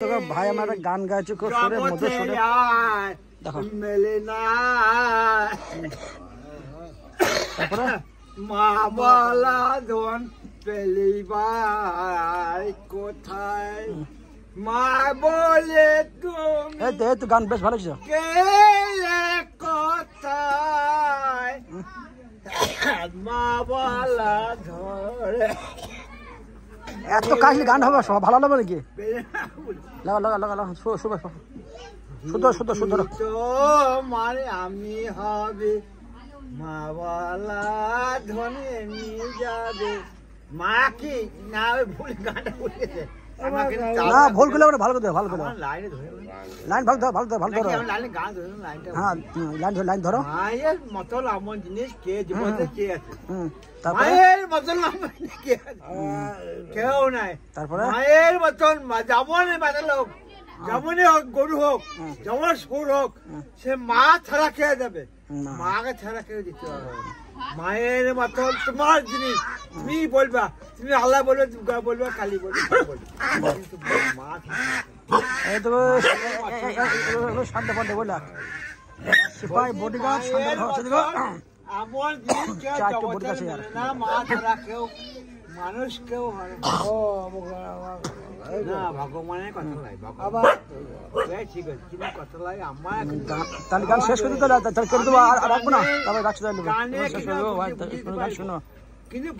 ভাই আমার গান গাইছে খুব সুরে মধুর সুরে দেখো মেলে না তারপরে মা বলা ধন পেলি ভাই কোথায় মা বলে তুমি এই তো গান বেশ ভালো ছিল গেলে কোথায় মা বলা ধরে এত কাশি গান হবে সব ভালো লাগবে নাকি লাগা লাগা লাগা লাগা শুদ্ধ শুদ্ধ শুদ্ধ তো মানে আমি হবে মা বলা ধনে নিয়ে যাবে মা কি না ভুল গানটা বলেছে না ভুল করলে ভালো করে ভালো করে লাইনে ধরে লাইন ভালো ধরো ভালো ধরো ভালো ধরো লাইনে গান ধরে লাইনটা হ্যাঁ লাইন ধরো মায়ের মতন এমন জিনিস কে জীবনে কে আছে তারপরে মায়ের মতন কে আছে কেউ নাই তারপরে মায়ের মতন যেমন বাচ্চা লোক যেমনই হোক গরু হোক যেমন সুর হোক সে মা ছাড়া খেয়ে দেবে মাকে ছাড়া খেয়ে দিতে হবে মায়ের মতন তোমার জিনিস তুমি বলবা তুমি আল্লাহ বলবে দুর্গা বলবে কালী বলবে কিন্তু মা এই তো শান্ত পান্ডে বললা সিপাহি বডিগার্ড শান্ত হচ্ছে দেখো আমার জিনিস কেউ জগতের মেলে না মা ছাড়া কেউ মানুষ কেউ হয় না ভগবানের কথা নাই ভগবান ঠিক আছে কিন্তু কথা লাগে আমার তাহলে গান শেষ করে দিতে তাহলে করে দেবো আর রাখবো না তারপরে রাখছি তাহলে শেষ করে দেবো ভাই গান শোনো কিন্তু